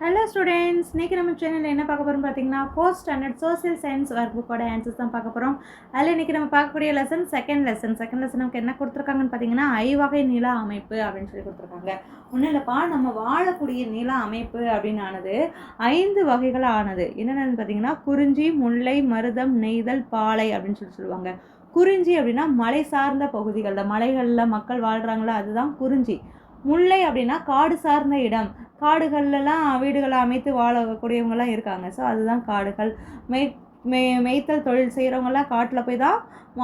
Hello students, இன்றைக்கி நம்ம சேனலில் என்ன பார்க்க போகிறோம் பார்த்தீங்கன்னா, fourth standard social science work புக்கோட ஆன்சர்ஸ் தான் பார்க்க போகிறோம். அதில் இன்றைக்கி நம்ம பார்க்கக்கூடிய லெசன் செகண்ட் லெசன் நமக்கு என்ன கொடுத்துருக்காங்கன்னு பார்த்தீங்கன்னா, ஐவகை நில அமைப்பு அப்படின்னு சொல்லி கொடுத்துருக்காங்க. ஒன்றும் இல்லைப்பா, நம்ம வாழக்கூடிய நில அமைப்பு அப்படின்னு ஆனது 5 வகைகளாக ஆனது. என்னென்னு பார்த்தீங்கன்னா, குறிஞ்சி, முல்லை, மருதம், நெய்தல், பாலை அப்படின்னு சொல்லுவாங்க. குறிஞ்சி அப்படின்னா மலை சார்ந்த பகுதிகளில், மலைகளில் மக்கள் வாழ்கிறாங்களோ அதுதான் குறிஞ்சி. முல்லை அப்படின்னா காடு சார்ந்த இடம், காடுகள்லாம் வீடுகளை அமைத்து வாழக்கூடியவங்களாம் இருக்காங்க. ஸோ அதுதான் காடுகள். மேய்த்தல் தொழில் செய்கிறவங்களாம் காட்டில் போய் தான்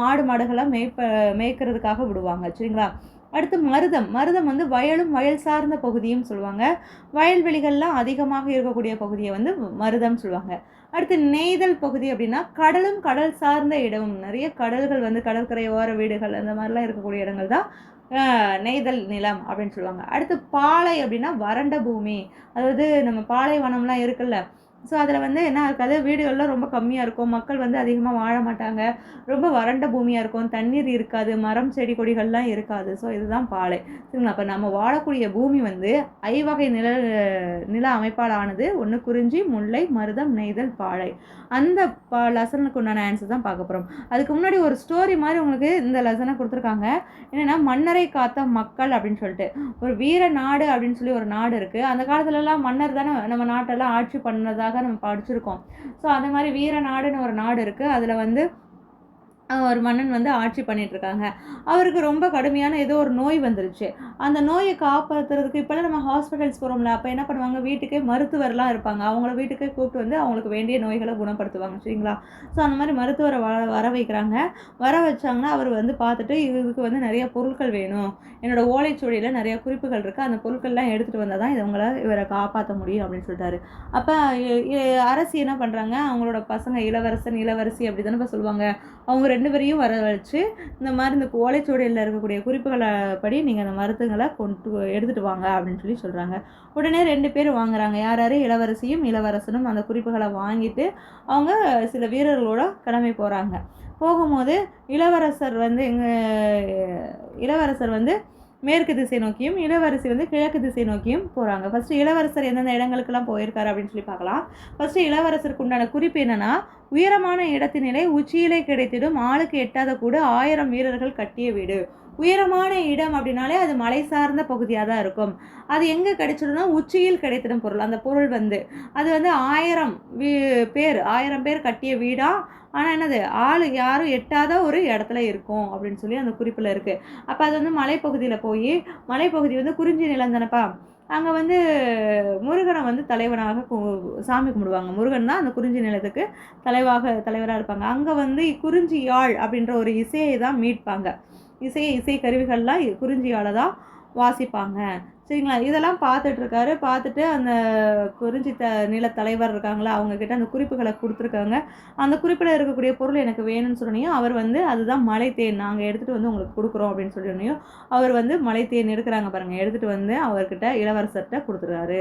ஆடு மாடுகளை மேய்க்கிறதுக்காக விடுவாங்க. சரிங்களா? அடுத்து மருதம் வந்து வயலும் வயல் சார்ந்த பகுதியும் சொல்லுவாங்க. வயல்வெளிகள்லாம் அதிகமாக இருக்கக்கூடிய பகுதியை வந்து மருதம் சொல்லுவாங்க. அடுத்து நெய்தல் பகுதி அப்படின்னா கடலும் கடல் சார்ந்த இடமும், நிறைய கடல்கள் வந்து கடற்கரை ஓர வீடுகள் அந்த மாதிரிலாம் இருக்கக்கூடிய இடங்கள் தான் நெய்தல் நிலம் அப்படின்னு சொல்லுவாங்க. அடுத்து பாலை அப்படின்னா வறண்ட பூமி, அதாவது நம்ம பாலைவனம்லாம் இருக்குல்ல, ஸோ அதில் வந்து என்ன இருக்காது, வீடுகள்லாம் ரொம்ப கம்மியாக இருக்கும், மக்கள் வந்து அதிகமாக வாழ மாட்டாங்க, ரொம்ப வறண்ட பூமியாக இருக்கும், தண்ணீர் இருக்காது, மரம் செடி கொடிகள்லாம் இருக்காது. ஸோ இதுதான் பாலை. சரிங்களா? அப்போ நம்ம வாழக்கூடிய பூமி வந்து ஐவகை நில அமைப்பால் ஆனது. ஒன்று குறிஞ்சி, முல்லை, மருதம், நெய்தல், பாலை. அந்த லெசனுக்கு உண்டான ஆன்சர் தான் பார்க்க போகிறோம். அதுக்கு முன்னாடி ஒரு ஸ்டோரி மாதிரி உங்களுக்கு இந்த லெசனை கொடுத்துருக்காங்க. என்னென்னா, மன்னரை காத்த மக்கள் அப்படின்னு சொல்லிட்டு ஒரு வீர நாடு அப்படின்னு சொல்லி ஒரு நாடு இருக்குது. அந்த காலத்துலலாம் மன்னர் தானே நம்ம நாட்டெல்லாம் ஆட்சி பண்ணதாக நம்ம படிச்சிருக்கோம். ஸோ அந்த மாதிரி வீர நாடுன்னு ஒரு நாடு இருக்குது. அதில் வந்து ஒரு மன்னன் வந்து ஆட்சி பண்ணிகிட்ருக்காங்க. அவருக்கு ரொம்ப கடுமையான ஏதோ ஒரு நோய் வந்துருச்சு. அந்த நோயை காப்பாற்றுறதுக்கு இப்போல்லாம் நம்ம ஹாஸ்பிட்டல்ஸ் போகிறோம்ல, அப்போ என்ன பண்ணுவாங்க, வீட்டுக்கே மருத்துவர்லாம் இருப்பாங்க, அவங்கள வீட்டுக்கே கூப்பிட்டு வந்து அவங்களுக்கு வேண்டிய நோய்களை குணப்படுத்துவாங்க. சரிங்களா? ஸோ அந்த மாதிரி மருத்துவரை வர வைக்கிறாங்க. வர வச்சாங்கன்னா அவர் வந்து பார்த்துட்டு, இதுக்கு வந்து நிறைய பொருட்கள் வேணும், என்னோட ஓலைச்சுவடியில் நிறைய குறிப்புகள் இருக்குது, அந்த பொருட்கள்லாம் எடுத்துகிட்டு வந்தால் தான் இவரை காப்பாற்ற முடியும் அப்படின்னு சொல்லிட்டாரு. அப்போ அரசி என்ன பண்ணுறாங்க, அவங்களோட பசங்க இளவரசன் இளவரசி அப்படி தானே இப்போ சொல்லுவாங்க, அவங்க 2 பேரையும் வர வச்சு, இந்த மாதிரி இந்த ஓலைச்சுவடியில் இருக்கக்கூடிய குறிப்புகளை படி நீங்கள் அந்த மருத்துவங்களை எடுத்துகிட்டு வாங்க அப்படின்னு சொல்லி சொல்கிறாங்க. உடனே 2 பேர் வாங்குறாங்க. யார் இளவரசியும் இளவரசனும் அந்த குறிப்புகளை வாங்கிட்டு அவங்க சில வீரர்களோட கிளம்பி போகிறாங்க. போகும்போது இளவரசர் வந்து மேற்கு திசை நோக்கியும் இளவரசி வந்து கிழக்கு திசை நோக்கியும் போகிறாங்க. ஃபஸ்ட்டு இளவரசர் எந்தெந்த இடங்களுக்கெல்லாம் போயிருக்காரு அப்படின்னு சொல்லி பார்க்கலாம். ஃபஸ்ட்டு இளவரசருக்கு உண்டான குறிப்பு என்னென்னா, உயரமான இடத்தினிலே உச்சியிலே கிடைத்திடும் ஆளுக்கு எட்டாத கூட 1000 வீரர்கள் கட்டிய வீடு. உயரமான இடம் அப்படின்னாலே அது மலை சார்ந்த பகுதியாக தான் இருக்கும். அது எங்கே கிடைச்சிடும்னா உச்சியில் கிடைத்திடும் பொருள். அந்த பொருள் வந்து அது வந்து 1000 பேர் கட்டிய வீடாக, ஆனால் என்னது ஆள் யாரும் எட்டாத ஒரு இடத்துல இருக்கும் அப்படின்னு சொல்லி அந்த குறிப்பில் இருக்குது. அப்போ அது வந்து மலைப்பகுதியில் போய், மலைப்பகுதி வந்து குறிஞ்சி நிலம் தானப்பா, அங்கே வந்து முருகனை வந்து தலைவனாக சாமி கும்பிடுவாங்க. முருகன் தான் அந்த குறிஞ்சி நிலத்துக்கு தலைவராக இருப்பாங்க. அங்கே வந்து குறிஞ்சி யாழ் அப்படின்ற ஒரு இசையை தான் மீட்பாங்க. இசை கருவிகள்லாம் குறிஞ்சியால் தான் வாசிப்பாங்க. சரிங்களா? இதெல்லாம் பார்த்துட்ருக்காரு. பார்த்துட்டு அந்த குறிஞ்சி நில தலைவர் இருக்காங்களா, அவங்கக்கிட்ட அந்த குறிப்புகளை கொடுத்துருக்காங்க. அந்த குறிப்பில் இருக்கக்கூடிய பொருள் எனக்கு வேணும்னு சொன்னியும் அவர் வந்து அதுதான் மலைத்தேன், நாங்கள் எடுத்துகிட்டு வந்து உங்களுக்கு கொடுக்குறோம் அப்படின்னு சொல்லியும் அவர் வந்து மலைத்தேன் எடுக்கிறாங்க பாருங்கள், எடுத்துகிட்டு வந்து அவர்கிட்ட இளவரசர்கிட்ட கொடுத்துருக்காரு.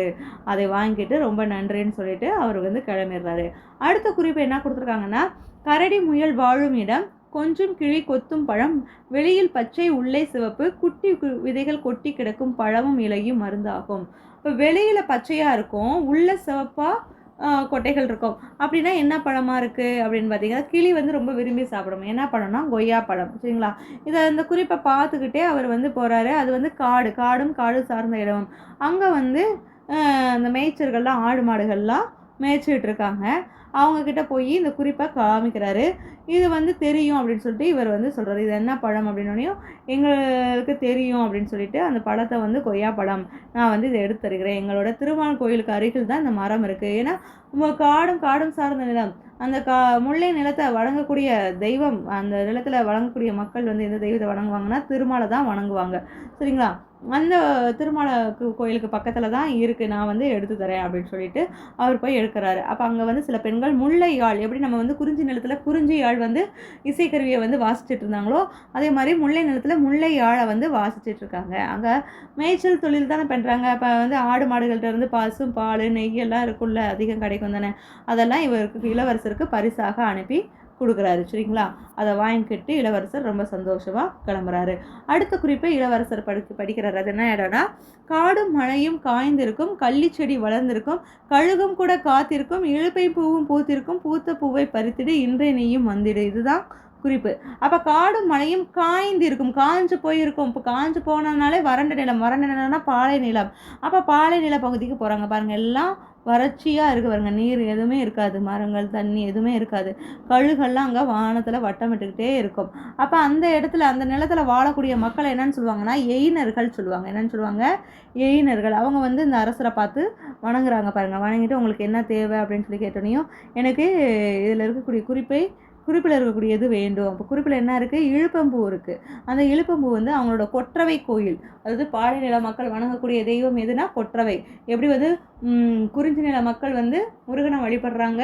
அதை வாங்கிட்டு ரொம்ப நன்றின்னு சொல்லிட்டு அவர் வந்து கிளம்பிடுறாரு. அடுத்த குறிப்பு என்ன கொடுத்துருக்காங்கன்னா, கரடி முயல் வாழும் இடம், கொஞ்சம் கிளி கொத்தும் பழம், வெளியில் பச்சை உள்ளே சிவப்பு, குட்டி விதைகள் கொட்டி கிடக்கும் பழமும் இலையும் மருந்தாகும். இப்போ வெளியில் பச்சையாக இருக்கும், உள்ள சிவப்பாக கொட்டைகள் இருக்கும். அப்படின்னா என்ன பழமாக இருக்குது அப்படின்னு பார்த்தீங்கன்னா, கிளி வந்து ரொம்ப விரும்பி சாப்பிடும். என்ன பழம்னா கொய்யா பழம். சரிங்களா? இந்த குறிப்பை பார்த்துக்கிட்டே அவர் வந்து போகிறாரு. அது வந்து காடும் காடு சார்ந்த இடம். அங்கே வந்து அந்த மேய்ச்சர்கள்லாம் ஆடு மாடுகள்லாம் மேய்ச்சிட்டு இருக்காங்க. அவங்கக்கிட்ட போய் இந்த குறிப்பை காமிக்கிறாரு. இது வந்து தெரியும் அப்படின்னு சொல்லிட்டு இவர் வந்து சொல்கிறார், இது என்ன பழம் அப்படின்னோடனையும் எங்களுக்கு தெரியும் அப்படின்னு சொல்லிட்டு அந்த பழத்தை வந்து கொய்யா பழம், நான் வந்து இதை எடுத்து தருகிறேன், எங்களோட திருமால் கோயிலுக்கு அருகில் தான் இந்த மரம் இருக்குது. ஏன்னா காடும் சார்ந்த நிலம், அந்த முல்லை நிலத்தை வழங்கக்கூடிய தெய்வம், அந்த நிலத்தில் வழங்கக்கூடிய மக்கள் வந்து எந்த தெய்வத்தை வணங்குவாங்கன்னா திருமாலை தான் வணங்குவாங்க. சரிங்களா? அந்த திருமலை கோயிலுக்கு பக்கத்தில் தான் இருக்குது, நான் வந்து எடுத்து தரேன் அப்படின்னு சொல்லிட்டு அவர் போய் எடுக்கிறாரு. அப்போ அங்கே வந்து சில பெண்கள் முல்லை யாழ், எப்படி நம்ம வந்து குறிஞ்சி நிலத்தில் குறிஞ்சி யாழ் வந்து இசைக்கருவியை வந்து வாசிச்சுட்டு இருந்தாங்களோ, அதே மாதிரி முல்லை நிலத்தில் முல்லை யாழை வந்து வாசிச்சுட்டு இருக்காங்க. அங்கே மேய்ச்சல் தொழில் தானே பண்ணுறாங்க. அப்போ வந்து ஆடு மாடுகள்கிட்ட இருந்து பசும் பால் நெய் எல்லாம் இருக்குல்ல, அதிகம் கிடைக்கும் தானே, அதெல்லாம் இவருக்கு இளவரசருக்கு பரிசாக அனுப்பி கொடுக்குறாரு. சரிங்களா? அதை வாங்கிக்கிட்டு இளவரசர் ரொம்ப சந்தோஷமாக கிளம்புறாரு. அடுத்த குறிப்பை இளவரசர் படிக்கிறார். அது என்ன இடம்னா, காடும் மழையும் காய்ந்திருக்கும், கள்ளிச்செடி வளர்ந்திருக்கும், கழுகும் கூட காத்திருக்கும், இழுப்பை பூவும் பூத்திருக்கும், பூத்த பூவை பறித்திடு, இன்றை நீயும் வந்திடு. இதுதான் குறிப்பு. அப்போ காடும் மழையும் காய்ந்திருக்கும், காஞ்சு போயிருக்கும். இப்போ காஞ்சு போனதுனாலே வறண்ட நிலம். வறண்ட நிலம்னா பாலை நிலம். அப்போ பாலை நில பகுதிக்கு போகிறாங்க பாருங்கள். எல்லாம் வறட்சியாக இருக்குது பாருங்க. நீர் எதுவுமே இருக்காது, மரங்கள் தண்ணி எதுவுமே இருக்காது. கழுகெல்லாம் அங்கே வானத்தில் வட்டமிட்டுக்கிட்டே இருக்கும். அப்போ அந்த இடத்துல அந்த நிலத்தில் வாழக்கூடிய மக்களை என்னன்னு சொல்லுவாங்கன்னா எயினர்கள் சொல்லுவாங்க. என்னன்னு சொல்லுவாங்க? எயினர்கள். அவங்க வந்து இந்த அரசரை பார்த்து வணங்குறாங்க பாருங்கள். வணங்கிட்டு உங்களுக்கு என்ன தேவை அப்படின்னு சொல்லி கேட்டோனையும், எனக்கு இதில் இருக்கக்கூடிய குறிப்பில் இருக்கக்கூடியது வேண்டும். அப்போ குறிப்பில் என்ன இருக்குது? இழுப்பம்பூ இருக்குது. அந்த இழுப்பம்பூ வந்து அவங்களோட கொற்றவை கோயில், அதாவது பாலை நில மக்கள் வணங்கக்கூடிய தெய்வம் எதுனா கொற்றவை. எப்படி வந்து குறிஞ்சி நில மக்கள் வந்து முருகனை வழிபடுறாங்க,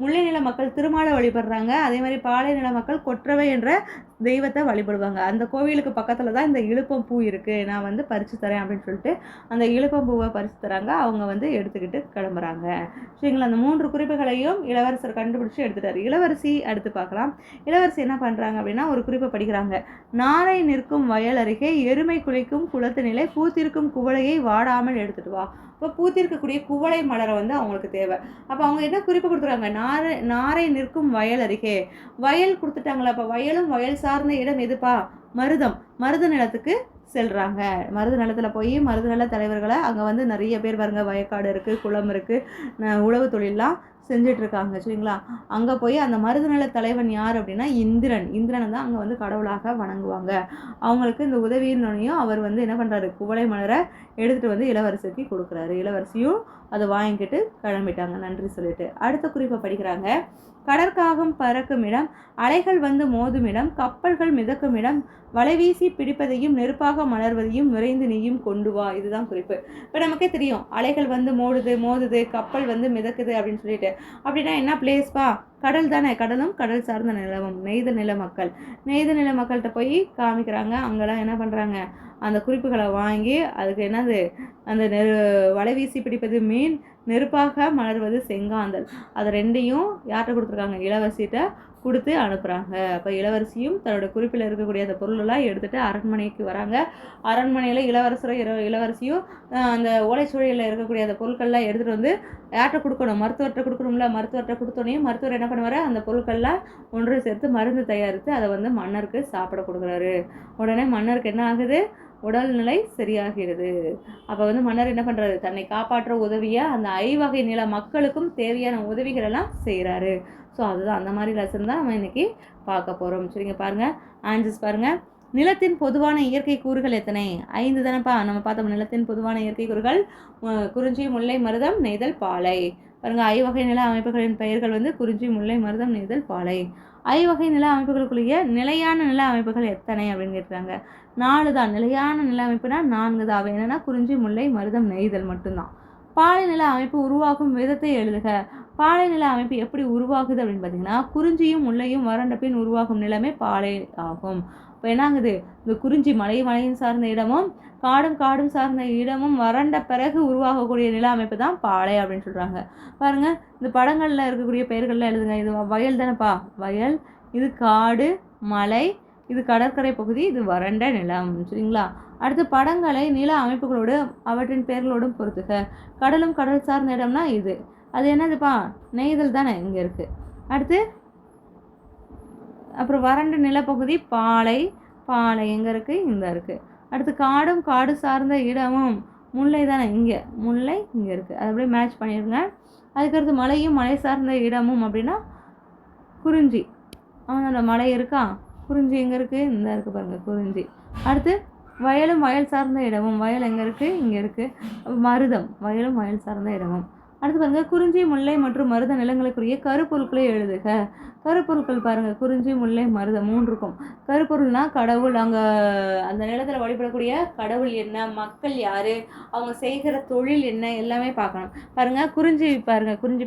முல்லை நில மக்கள் திருமாலை வழிபடுறாங்க, அதே மாதிரி பாலை நில மக்கள் கொற்றவை என்ற தெய்வத்தை வழிபடுவாங்க. அந்த கோவிலுக்கு பக்கத்தில் தான் இந்த இழுப்பம்பூ இருக்குது, நான் வந்து பறித்து தரேன் அப்படின்னு சொல்லிட்டு அந்த இழுப்பம்பூவை பறித்து தராங்க. அவங்க வந்து எடுத்துக்கிட்டு கிளம்புறாங்க. சரிங்களா? அந்த 3 குறிப்புகளையும் இளவரசர் கண்டுபிடிச்சி எடுத்துட்டார். இளவரசி அடுத்து பார்க்கலாம். இளவரசி என்ன பண்ணுறாங்க அப்படின்னா, ஒரு குறிப்பை படிக்கிறாங்க. நாரை நிற்கும் வயல் அருகே எருமை குளிக்கும் குளத்து நிலை, பூத்திருக்கும் குவளையை வாடாமல் எடுத்துட்டு வா. இப்போ பூத்திருக்கக்கூடிய குவளை மலரை வந்து அவங்களுக்கு தேவை. அப்போ அவங்க என்ன குறிப்பு கொடுத்துருக்காங்க? நாரை நிற்கும் வயல் அருகே. வயல் கொடுத்துட்டாங்களா? அப்போ வயலும் வயல் சார்ந்த இடம் எதுப்பா? மருத நிலத்துக்கு செல்கிறாங்க. மருத நிலத்தில் போய் மருத நில தலைவர்களை அங்கே வந்து நிறைய பேர் பாருங்க, வயக்காடு இருக்குது, குளம் இருக்குது, உழவு தொழிலெலாம் செஞ்சிட்ருக்காங்க. சரிங்களா? அங்கே போய் அந்த மருத நில தலைவன் யார் அப்படின்னா இந்திரனை தான் அங்கே வந்து கடவுளாக வணங்குவாங்க. அவங்களுக்கு இந்த உதவியினையும் அவர் வந்து என்ன பண்ணுறாரு? குவளை மலரை எடுத்துகிட்டு வந்து இளவரசிக்கு கொடுக்குறாரு. இளவரசியும் அதை வாங்கிக்கிட்டு கிளம்பிட்டாங்க நன்றி சொல்லிட்டு. அடுத்த குறிப்பை படிக்கிறாங்க. கடற்காகம் பறக்கும் இடம், அலைகள் வந்து மோதும் இடம், கப்பல்கள் மிதக்கும் இடம், வலைவீசி பிடிப்பதையும் நெருப்பாக மலர்வதையும் விரைந்து நீயும் கொண்டு வா. இதுதான் குறிப்பு. இப்போ நமக்கே தெரியும், அலைகள் வந்து மோதுது, கப்பல் வந்து மிதக்குது அப்படின்னு சொல்லிட்டு. அப்படின்னா என்ன பிளேஸ்ப்பா? கடல் தானே. கடலும் கடல் சார்ந்த நிலமும். நெய்தல் நில மக்கள்கிட்ட போய் காமிக்கிறாங்க. அங்கெல்லாம் என்ன பண்ணுறாங்க? அந்த குறிப்புகளை வாங்கி அதுக்கு என்னது, அந்த வலை வீசி பிடிப்பது மீன், நெருப்பாக மலர்வது செங்காந்தல். அது ரெண்டையும் யார்கிட்ட கொடுத்துருக்காங்க? இளவரசிகிட்ட கொடுத்து அனுப்புகிறாங்க. அப்போ இளவரசியும் தன்னோட குறிப்பில் இருக்கக்கூடிய அந்த பொருளெல்லாம் எடுத்துகிட்டு அரண்மனைக்கு வராங்க. அரண்மனையில் இளவரசியும் அந்த ஓலைச்சுவடியில் இருக்கக்கூடிய அந்த பொருட்கள்லாம் எடுத்துகிட்டு வந்து யார்கிட்ட கொடுக்கணும்? மருத்துவர்கிட்ட கொடுக்கணும்ல. மருத்துவர்கிட்ட கொடுத்தோனையும் மருத்துவர் என்ன பண்ணுவார்? அந்த பொருட்கள்லாம் ஒன்று சேர்த்து மருந்து தயாரித்து அதை வந்து மன்னருக்கு சாப்பிட கொடுக்குறாரு. உடனே மன்னருக்கு என்ன ஆகுது? உடல்நிலை சரியாகிறது. அப்போ வந்து மன்னர் என்ன பண்ணுறாரு? தன்னை காப்பாற்ற உதவியாக அந்த 5 வகை நில மக்களுக்கும் தேவையான உதவிகளெல்லாம் செய்கிறாரு. ஸோ அதுதான் அந்த மாதிரி லெசன் தான் நம்ம இன்றைக்கி பார்க்க போகிறோம். சரிங்க? பாருங்கள், ஆன்சர்ஸ் பாருங்கள். நிலத்தின் பொதுவான இயற்கை கூறுகள் எத்தனை? 5 தானேப்பா. நம்ம பார்த்தோம் நிலத்தின் பொதுவான இயற்கை கூறுகள் குறிஞ்சி, முல்லை, மருதம், நெய்தல், பாலை. பாருங்கள், 5 வகை நில அமைப்புகளின் பெயர்கள் வந்து குறிஞ்சி, முல்லை, மருதம், நெய்தல், பாலை. 5 வகை நில அமைப்புகளுக்குரிய நிலையான நில அமைப்புகள் எத்தனை அப்படின்னு கேட்டுறாங்க. 4 தான். நிலையான நில அமைப்புனா 4 தான். என்னென்னா குறிஞ்சி, முல்லை, மருதம், நெய்தல் மட்டும்தான். பாலை நில அமைப்பு உருவாகும் விதத்தை எழுதுக. பாலை நில அமைப்பு எப்படி உருவாகுது அப்படின்னு பார்த்தீங்கன்னா, குறிஞ்சியும் முல்லையும் வறண்ட பின் உருவாகும் நிலமே பாலை ஆகும். இப்போ என்ன ஆகுது? இந்த குறிஞ்சி மலையும் சார்ந்த இடமும் காடும் சார்ந்த இடமும் வறண்ட பிறகு உருவாகக்கூடிய நில அமைப்பு தான் பாலை அப்படின்னு சொல்கிறாங்க. பாருங்கள், இந்த படங்களில் இருக்கக்கூடிய பெயர்கள்லாம் எழுதுங்க. இது வயல் தானேப்பா, வயல். இது காடு, மலை. இது கடற்கரை பகுதி. இது வறண்ட நிலம். சரிங்களா? அடுத்து படங்களை நில அமைப்புகளோடு அவற்றின் பெயர்களோடும் பொறுத்துக. கடலும் கடல் சார்ந்த இடம்னா இது. அது என்னதுப்பா? நெய்தல் தானே இங்கே இருக்குது. அடுத்து அப்புறம் வறண்ட நிலப்பகுதி பாலை எங்கே இருக்குது? இந்த இருக்குது. அடுத்து காடு சார்ந்த இடமும் முல்லை தானே, இங்கே முல்லை இங்கே இருக்குது. அது அப்படியே மேட்ச் பண்ணிடுங்க. அதுக்கடுத்து மலை சார்ந்த இடமும் அப்படின்னா குறிஞ்சி. அவனோட மலை இருக்கா? குறிஞ்சி எங்கே இருக்குது? இந்த இருக்குது பாருங்கள், குறிஞ்சி. அடுத்து வயல் சார்ந்த இடமும், வயல் எங்கே இருக்குது? இங்கே இருக்குது. மருதம், வயல் சார்ந்த இடமும். அடுத்து பாருங்கள், குறிஞ்சி, முல்லை மற்றும் மருத நிலங்களுக்குரிய கருப்பொருட்களை எழுதுக. கருப்பொருட்கள் பாருங்கள், குறிஞ்சி, முல்லை, மருதம் 3 இருக்கும். கருப்பொருள்னா கடவுள், அங்கே அந்த நிலத்தில் வழிபடக்கூடிய கடவுள் என்ன, மக்கள் யார், அவங்க செய்கிற தொழில் என்ன, எல்லாமே பார்க்கணும். பாருங்கள், குறிஞ்சி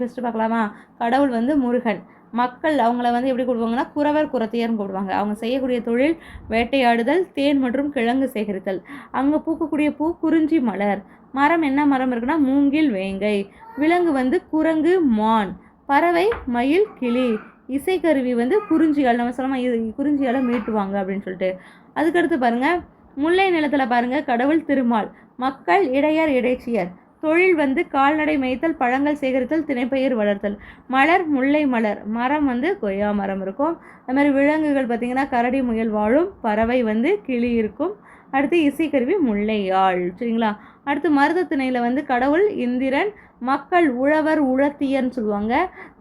ஃபஸ்ட்டு பார்க்கலாமா? கடவுள் வந்து முருகன். மக்கள் அவங்கள வந்து எப்படி கூடுவாங்கன்னா குறவர் குறத்தியர்னு கூடுவாங்க. அவங்க செய்யக்கூடிய தொழில் வேட்டையாடுதல், தேன் மற்றும் கிழங்கு சேகரித்தல். அங்கே பூக்கக்கூடிய பூ குறிஞ்சி மலர். மரம் என்ன மரம் இருக்குன்னா மூங்கில், வேங்கை. விலங்கு வந்து குரங்கு, மான். பறவை மயில், கிளி. இசைக்கருவி வந்து குறிஞ்சியால், நம்ம சொன்னோமா இது குறிஞ்சியால் மீட்டுவாங்க அப்படின்னு சொல்லிட்டு. அதுக்கடுத்து பாருங்கள், முல்லை நிலத்தில் பாருங்கள், கடவுள் திருமால், மக்கள் இடையர் இடைச்சியர், தொழில் வந்து கால்நடை மேய்த்தல், பழங்கள் சேகரித்தல், திணைப்பயிர் வளர்த்தல், மலர் முல்லை மலர், மரம் வந்து கொய்யா மரம் இருக்கும். அது மாதிரி விலங்குகள் பார்த்திங்கன்னா கரடி முயல் வாழும், பறவை வந்து கிளி இருக்கும். அடுத்து இசைக்கருவி முல்லை யாழ். சரிங்களா? அடுத்து மருத திணையில் வந்து கடவுள் இந்திரன், மக்கள் உழவர் உழத்தியர்னு சொல்லுவாங்க.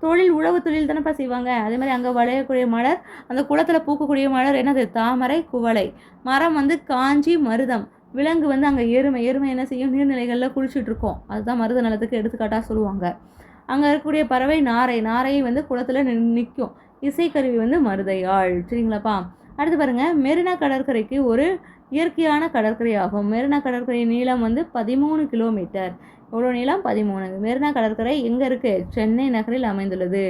தொழில் உழவு தொழில் தானேப்பா செய்வாங்க. அதே மாதிரி அங்கே விளையக்கூடிய மலர், அந்த குளத்தில் பூக்கக்கூடிய மலர் என்னது? தாமரை குவளை. மரம் வந்து காஞ்சி மருதம். விலங்கு வந்து அங்கே எருமை என்ன செய்யும்? நீர்நிலைகளில் குளிச்சுட்டு இருக்கோம். அதுதான் மருத நிலத்துக்கு எடுத்துக்காட்டாக சொல்லுவாங்க. அங்கே இருக்கக்கூடிய பறவை நாரை வந்து குளத்தில் நிற்கும். இசைக்கருவி வந்து மருதையாள். சரிங்களாப்பா? அடுத்து பாருங்கள், மெரினா கடற்கரைக்கு ஒரு இயற்கையான கடற்கரை ஆகும். மெரினா கடற்கரை நீளம் வந்து 13 கிலோமீட்டர். எவ்வளோ நீளம்? 13. மெரினா கடற்கரை எங்கே இருக்குது? சென்னை நகரில் அமைந்துள்ளது.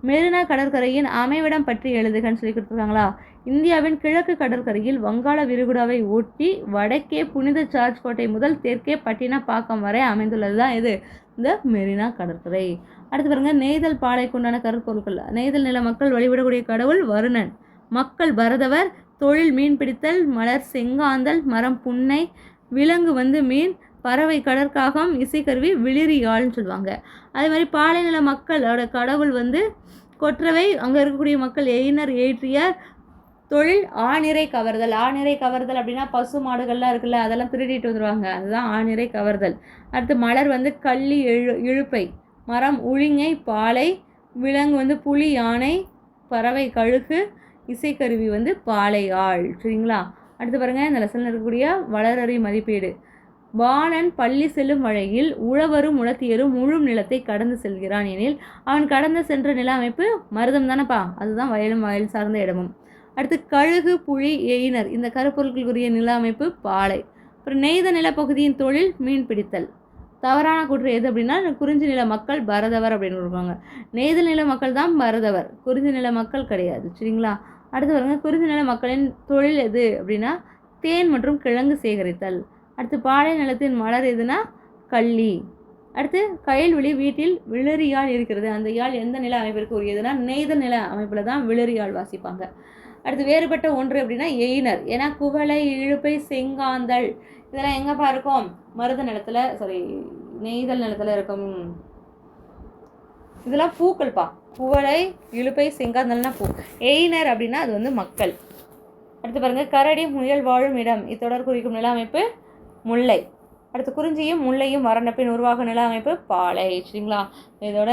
மெரினா கடற்கரையின் அமைவிடம் பற்றி எழுதுகன்னு சொல்லி கொடுத்துருக்காங்களா? இந்தியாவின் கிழக்கு கடற்கரையில் வங்காள விரிகுடாவை ஒட்டி வடக்கே புனித ஜார்ஜ் கோட்டை முதல் தெற்கே பட்டினப்பாக்கம் வரை அமைந்துள்ளது தான் இது, இந்த மெரினா கடற்கரை. அடுத்து பாருங்க, நெய்தல் பாலைக்குண்டான கருப்பொருட்கள். நெய்தல் நில மக்கள் வழிபடக்கூடிய கடவுள் வருணன், மக்கள் பரதவர், தொழில் மீன் பிடித்தல், மலர் செங்காந்தல், மரம் புன்னை, விலங்கு வந்து மீன், பறவை கடற்காகம், இசைக்கருவி விளிரியாள்னு சொல்லுவாங்க. அதே மாதிரி பாலைநில மக்களோட கடவுள் வந்து கொற்றவை, அங்கே இருக்கக்கூடிய மக்கள் எயினர் ஏற்றியர், தொழில் ஆணிரை கவர்தல். ஆணிரை கவர்தல் அப்படின்னா பசு மாடுகள்லாம் இருக்குல்ல, அதெல்லாம் திருடிட்டு வந்துடுவாங்க, அதுதான் ஆணிரை கவர்தல். அடுத்து மலர் வந்து கள்ளி இழுப்பை, மரம் உளிங்கை பாலை, விலங்கு வந்து புலி யானை, பறவை கழுகு, இசைக்கருவி வந்து பாலை ஆள். சரிங்களா? அடுத்து பாருங்கள், இந்த லெசனில் இருக்கக்கூடிய வளரறி மதிப்பீடு. பாலன் பள்ளி செல்லும் வழியில் உழவரும் உழத்தியரும் முழும் நிலத்தை கடந்து செல்கிறான் எனில் அவன் கடந்து சென்ற நில அமைப்பு மருதம் தானப்பா, அதுதான் வயலும் வயல் சார்ந்த இடமும். அடுத்து கழுகு புலி எயினர், இந்த கருப்பொருட்களுக்குரிய நில அமைப்பு பாலை. அப்புறம் நெய்த நிலப்பகுதியின் தொழில் மீன் பிடித்தல். தவறான கூற்று எது அப்படின்னா, குறிஞ்சி நில மக்கள் பரதவர் அப்படின்னு சொல்லுவாங்க. நெய்தல் நில மக்கள் தான் பரதவர், குறிஞ்சி நில மக்கள் கிடையாது. சரிங்களா? அடுத்து பாருங்க, குறிஞ்சி நில மக்களின் தொழில் எது அப்படின்னா தேன் மற்றும் கிழங்கு சேகரித்தல். அடுத்து பாலை நிலத்தின் மலர் எதுனா கள்ளி. அடுத்து கயல்வெளி வீட்டில் விளரியால் இருக்கிறது. அந்த யாழ் எந்த நில அமைப்பிற்கு உரியதுன்னா நெய்தல் நில அமைப்பில் தான் விளரியால் வாசிப்பாங்க. அடுத்து வேறுபட்ட ஒன்று அப்படின்னா எயினர், ஏன்னா குவளை இழுப்பை செங்காந்தல் இதெல்லாம் எங்கேப்பா இருக்கும்? மருத நிலத்தில், சாரி நெய்தல் நிலத்தில் இருக்கும். இதெல்லாம் பூக்கள்ப்பா. குவளை இழுப்பை செங்காந்தல்னா பூ. எயினர் அப்படின்னா அது வந்து மக்கள். அடுத்து பாருங்கள், கரடி முயல் வாழும் இடம், இத்தொடர் குறிக்கும் நில அமைப்பு முல்லை. அடுத்து குறிஞ்சியும் முல்லையும் வறண்ட பின் உருவாகும் நில அமைப்பு பாலை. சரிங்களா? இதோட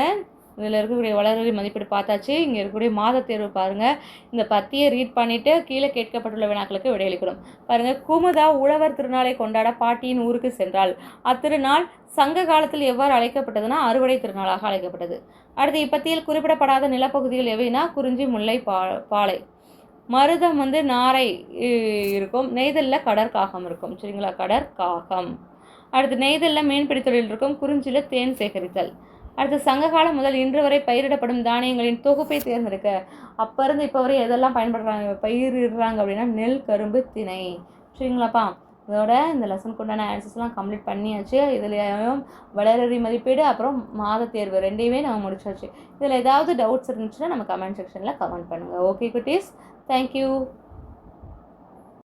இதில் இருக்கக்கூடிய வளரறி மதிப்பீடு பார்த்தாச்சு. இங்கே இருக்கக்கூடிய மாத தேர்வு பாருங்கள். இந்த பத்தியை ரீட் பண்ணிவிட்டு கீழே கேட்கப்பட்டுள்ள வினாக்களுக்கு விடையளிக்கணும். பாருங்கள், குமுதா உழவர் திருநாளை கொண்டாட பாட்டியின் ஊருக்கு சென்றால் அத்திருநாள் சங்க காலத்தில் எவ்வாறு அழைக்கப்பட்டதுன்னா அறுவடை திருநாளாக அழைக்கப்பட்டது. அடுத்து இப்பத்தியில் குறிப்பிடப்படாத நிலப்பகுதிகள் எவைனா குறிஞ்சி முல்லை பாலை. மருதம் வந்து நாரை இருக்கும், நெய்தலில் கடற்காகம் இருக்கும். சரிங்களா? கடற்காகம். அடுத்து நெய்தலில் மீன்பிடி தொழில் இருக்கும், குறிஞ்சியில் தேன் சேகரித்தல். அடுத்து சங்ககாலம் முதல் இன்று வரை பயிரிடப்படும் தானியங்களின் தொகுப்பை தேர்ந்தெடுக்க. அப்போ இருந்து இப்போ வரை எதெல்லாம் பயிரிடுறாங்க அப்படின்னா நெல், கரும்பு, திணை. சரிங்களாப்பா? இதோட இந்த லெசனுக்கு உண்டான ஆன்சர்ஸ்லாம் கம்ப்ளீட் பண்ணியாச்சு. இதுலேயும் வளரறி மதிப்பீடு அப்புறம் மாத தேர்வு ரெண்டையுமே நம்ம முடிச்சாச்சு. இதில் ஏதாவது டவுட்ஸ் இருந்துச்சுன்னா நம்ம கமெண்ட் செக்ஷனில் கமெண்ட் பண்ணுங்கள். ஓகே குட்டீஸ், தேங்க்யூ.